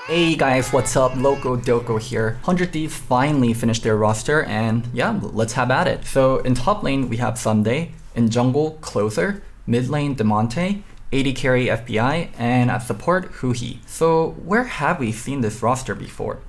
Hey guys, what's up? Loco Doko here. 100 Thieves finally finished their roster and yeah, let's have at it. So in top lane we have Ssumday, in jungle Closer, mid lane Damonte, AD carry FBI, and at support Huhi. So where have we seen this roster before?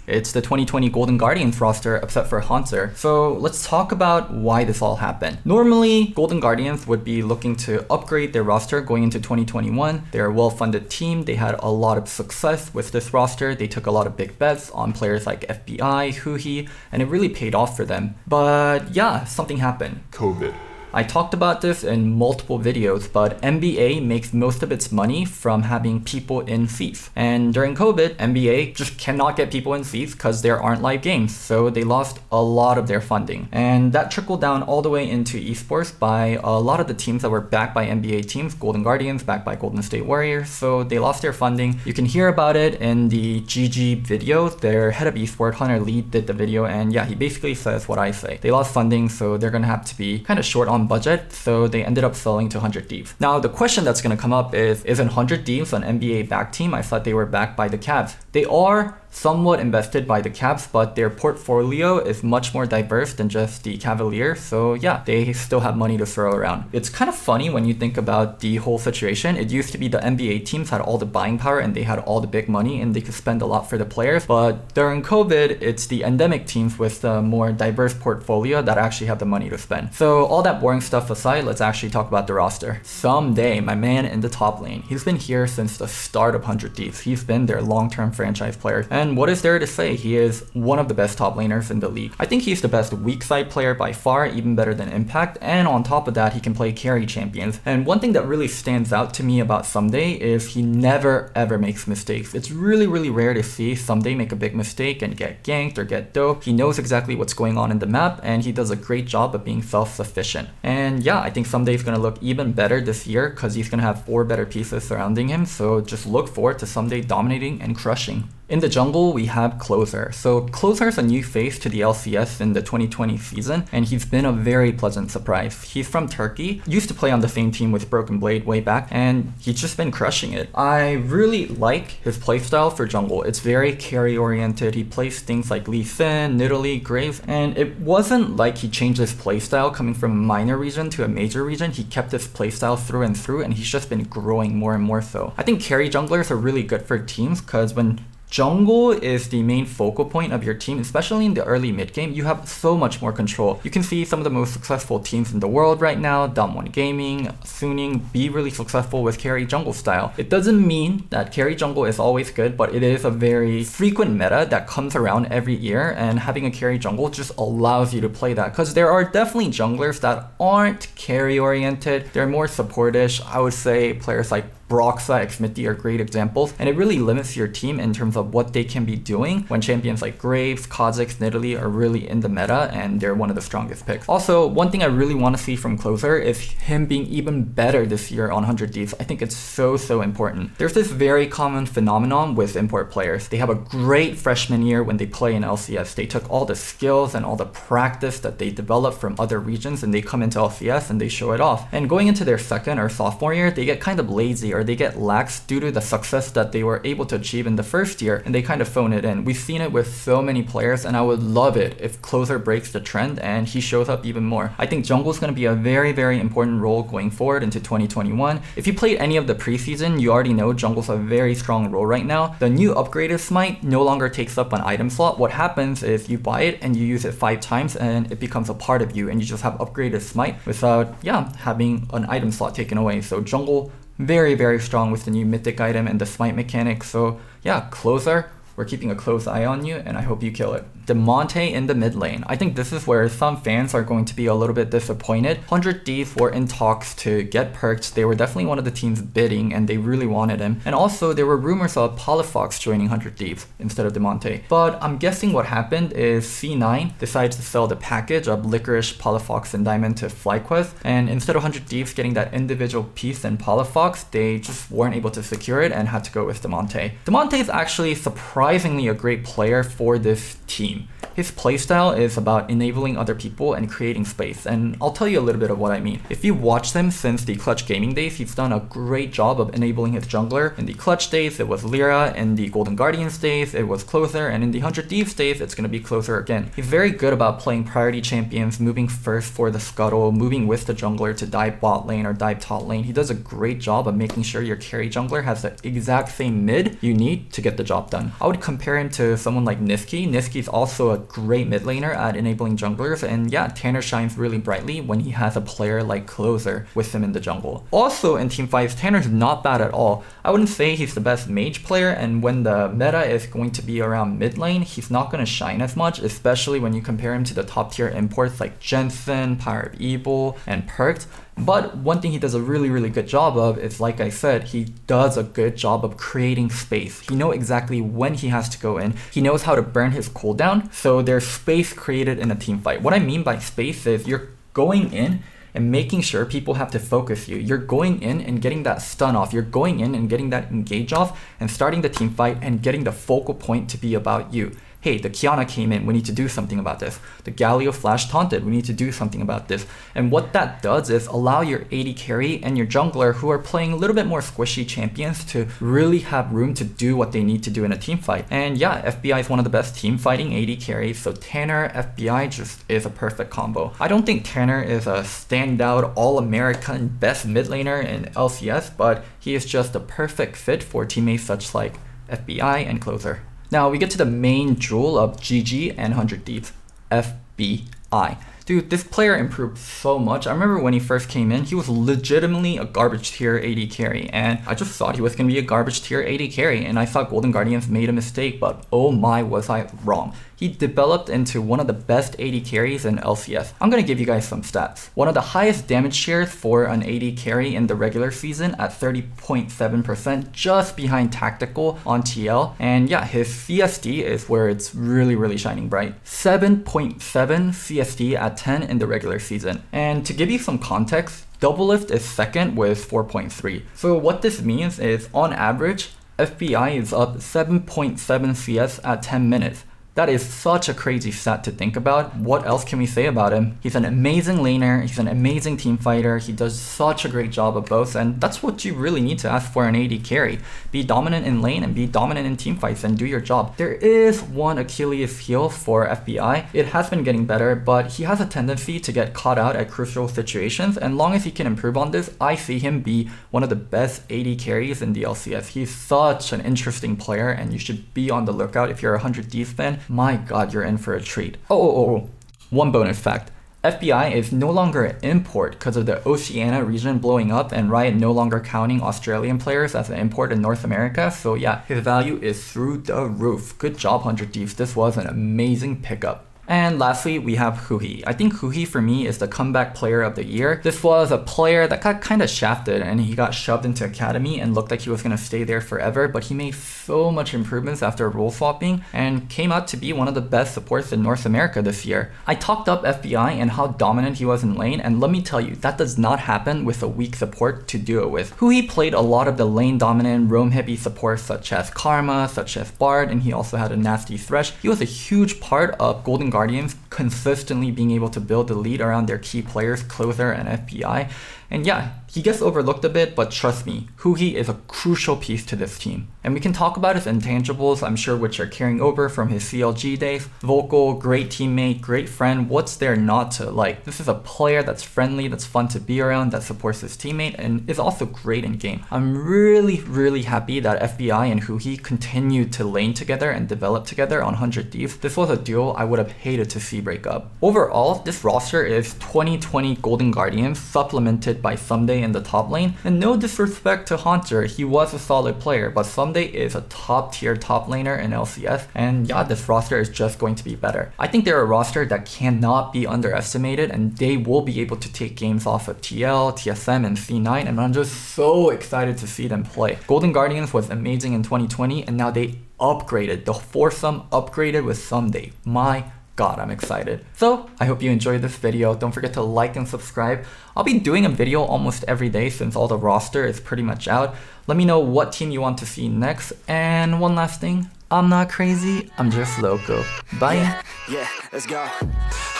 It's the 2020 Golden Guardians roster except for Hauntzer. So let's talk about why this all happened. Normally, Golden Guardians would be looking to upgrade their roster going into 2021. They're a well-funded team. They had a lot of success with this roster. They took a lot of big bets on players like FBI, Huhi, and it really paid off for them. But yeah, something happened. COVID. I talked about this in multiple videos, but NBA makes most of its money from having people in seats. And during COVID, NBA just cannot get people in seats because there aren't live games, so they lost a lot of their funding. And that trickled down all the way into esports by a lot of the teams that were backed by NBA teams, Golden Guardians, backed by Golden State Warriors, so they lost their funding. You can hear about it in the GG video. Their head of esports, Hunter Lee, did the video, and yeah, he basically says what I say. They lost funding, so they're gonna have to be kind of short on budget, so they ended up selling to 100 Thieves. Now the question that's going to come up is, isn't 100 Thieves an NBA backed team? I thought they were backed by the Cavs. They are somewhat invested by the Cavs, but their portfolio is much more diverse than just the Cavaliers, so yeah, they still have money to throw around. It's kind of funny when you think about the whole situation. It used to be the NBA teams had all the buying power and they had all the big money and they could spend a lot for the players, but during COVID, it's the endemic teams with the more diverse portfolio that actually have the money to spend. So all that boring stuff aside, let's actually talk about the roster. Ssumday, my man in the top lane, he's been here since the start of 100 Thieves. He's been their long-term franchise player. And what is there to say? He is one of the best top laners in the league. I think he's the best weak side player by far, even better than Impact. And on top of that, he can play carry champions. And one thing that really stands out to me about Ssumday is he never ever makes mistakes. It's really rare to see Ssumday make a big mistake and get ganked or get doped. He knows exactly what's going on in the map and he does a great job of being self-sufficient. And yeah, I think Ssumday is going to look even better this year because he's going to have 4 better pieces surrounding him. So just look forward to Ssumday dominating and crushing. In the jungle, we have Closer. So Closer is a new face to the LCS in the 2020 season, and he's been a very pleasant surprise. He's from Turkey, used to play on the same team with Broken Blade way back, and he's just been crushing it. I really like his playstyle for jungle. It's very carry oriented. He plays things like Lee Sin, Nidalee, Graves, and it wasn't like he changed his playstyle coming from a minor region to a major region. He kept his playstyle through and through, and he's just been growing more and more so. I think carry junglers are really good for teams because when jungle is the main focal point of your team, especially in the early mid game, you have so much more control. You can see some of the most successful teams in the world right now, Damwon Gaming, Suning, be really successful with carry jungle style. It doesn't mean that carry jungle is always good, but it is a very frequent meta that comes around every year, and having a carry jungle just allows you to play that because there are definitely junglers that aren't carry oriented. They're more supportish. I would say players like Broxah, Xmithie are great examples, and it really limits your team in terms of what they can be doing when champions like Graves, Kha'Zix, Nidalee are really in the meta and they're one of the strongest picks. Also, one thing I really want to see from Closer is him being even better this year on 100 Thieves. I think it's so important. There's this very common phenomenon with import players. They have a great freshman year when they play in LCS. They took all the skills and all the practice that they developed from other regions and they come into LCS and they show it off. And going into their second or sophomore year, they get kind of lazy or they get lax due to the success that they were able to achieve in the first year and they kind of phone it in. We've seen it with so many players and I would love it if Closer breaks the trend and he shows up even more. I think jungle is going to be a very important role going forward into 2021. If you played any of the preseason, you already know jungle's a very strong role right now. The new upgraded smite no longer takes up an item slot. What happens is you buy it and you use it 5 times and it becomes a part of you and you just have upgraded smite without having an item slot taken away. So jungle very strong with the new mythic item and the smite mechanic. So yeah, Closer, we're keeping a close eye on you and I hope you kill it. Damonte in the mid lane. I think this is where some fans are going to be a little bit disappointed. 100 Thieves were in talks to get perked. They were definitely one of the teams bidding and they really wanted him. And also there were rumors of Palafox joining 100 Thieves instead of Damonte. But I'm guessing what happened is C9 decided to sell the package of Licorice, Palafox, and Diamond to FlyQuest. And instead of 100 Thieves getting that individual piece in Palafox, they just weren't able to secure it and had to go with Damonte. Damonte is actually surprisingly a great player for this team. his playstyle is about enabling other people and creating space, and I'll tell you a little bit of what I mean. If you watched him since the Clutch Gaming days, he's done a great job of enabling his jungler. In the Clutch days, it was Lyra, in the Golden Guardians days, it was Closer, and in the 100 Thieves days, it's going to be Closer again. He's very good about playing priority champions, moving first for the scuttle, moving with the jungler to dive bot lane or dive top lane. He does a great job of making sure your carry jungler has the exact same mid you need to get the job done. I would compare him to someone like Niski. Niski's also a great mid laner at enabling junglers, and yeah, Tanner shines really brightly when he has a player like Closer with him in the jungle. Also in teamfights, Tanner's not bad at all. I wouldn't say he's the best mage player, and when the meta is going to be around mid lane, he's not going to shine as much, especially when you compare him to the top tier imports like Jensen, Power of Evil, and Perked. But one thing he does a really good job of is, like I said, he does a good job of creating space. He knows exactly when he has to go in. He knows how to burn his cooldown, so there's space created in a team fight. What I mean by space is you're going in and making sure people have to focus you. You're going in and getting that stun off. You're going in and getting that engage off and starting the team fight and getting the focal point to be about you. Hey, the Qiyana came in, we need to do something about this. The Galio flash taunted, we need to do something about this. And what that does is allow your AD carry and your jungler, who are playing a little bit more squishy champions, to really have room to do what they need to do in a team fight. And yeah, FBI is one of the best team fighting AD carries, so Tanner, FBI just is a perfect combo. I don't think Tanner is a standout all-American best mid laner in LCS, but he is just a perfect fit for teammates such like FBI and Closer. Now we get to the main jewel of GG and 100 Thieves, FBI. Dude, this player improved so much. I remember when he first came in, he was legitimately a garbage tier AD carry, and I just thought he was going to be a garbage tier AD carry, and I thought Golden Guardians made a mistake, but oh my, was I wrong. He developed into one of the best AD carries in LCS. I'm going to give you guys some stats. One of the highest damage shares for an AD carry in the regular season at 30.7%, just behind Tactical on TL. And yeah, his CSD is where it's really shining bright. 7.7 CSD at 10 in the regular season. And to give you some context, Doublelift is second with 4.3. So what this means is, on average, FBI is up 7.7 CS at 10 minutes. That is such a crazy stat to think about. What else can we say about him? He's an amazing laner, he's an amazing team fighter, he does such a great job of both, and that's what you really need to ask for an AD carry. Be dominant in lane and be dominant in team fights and do your job. There is one Achilles heel for FBI. It has been getting better, but he has a tendency to get caught out at crucial situations, and long as he can improve on this, I see him be one of the best AD carries in the LCS. He's such an interesting player, and you should be on the lookout if you're a 100 Thieves fan. My god, you're in for a treat. One bonus fact. FBI is no longer an import because of the Oceania region blowing up and Riot no longer counting Australian players as an import in North America. So yeah, his value is through the roof. Good job, 100 Thieves. This was an amazing pickup. And lastly, we have Huhi. I think Huhi for me is the comeback player of the year. This was a player that got kind of shafted and he got shoved into academy and looked like he was going to stay there forever, but he made so much improvements after role swapping and came out to be one of the best supports in North America this year. I talked up FBI and how dominant he was in lane, and let me tell you, that does not happen with a weak support to do it with. Huhi played a lot of the lane dominant, roam heavy supports such as Karma, such as Bard, and he also had a nasty Thresh. He was a huge part of Golden Guardians consistently being able to build the lead around their key players, Closer and FBI. And yeah, he gets overlooked a bit, but trust me, Huhi is a crucial piece to this team. And we can talk about his intangibles, I'm sure, which are carrying over from his CLG days. Vocal, great teammate, great friend, what's there not to like? This is a player that's friendly, that's fun to be around, that supports his teammate, and is also great in game. I'm really happy that FBI and Huhi continued to lane together and develop together on 100 Thieves. This was a duo I would have hated to see break up. Overall, this roster is 2020 Golden Guardians supplemented by Ssumday in the top lane, and no disrespect to Haunter, he was a solid player, but Ssumday is a top tier top laner in LCS, and yeah, this roster is just going to be better. I think they're a roster that cannot be underestimated, and they will be able to take games off of TL, TSM, and C9, and I'm just so excited to see them play. Golden Guardians was amazing in 2020, and now they upgraded, the foursome upgraded with Ssumday. My god, I'm excited. So I hope you enjoyed this video. Don't forget to like and subscribe. I'll be doing a video almost every day since all the roster is pretty much out. Let me know what team you want to see next. And one last thing, I'm not crazy, I'm just loco. Bye. Yeah, let's go.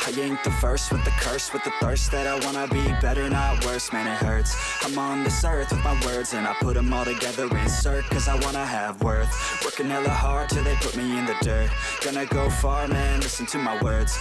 I ain't the first with the curse, with the thirst that I wanna be better, not worse, man it hurts. I'm on this earth with my words and I put them all together, insert, cause I wanna have worth. Working hella hard till they put me in the dirt. Gonna go far, man, listen to my words.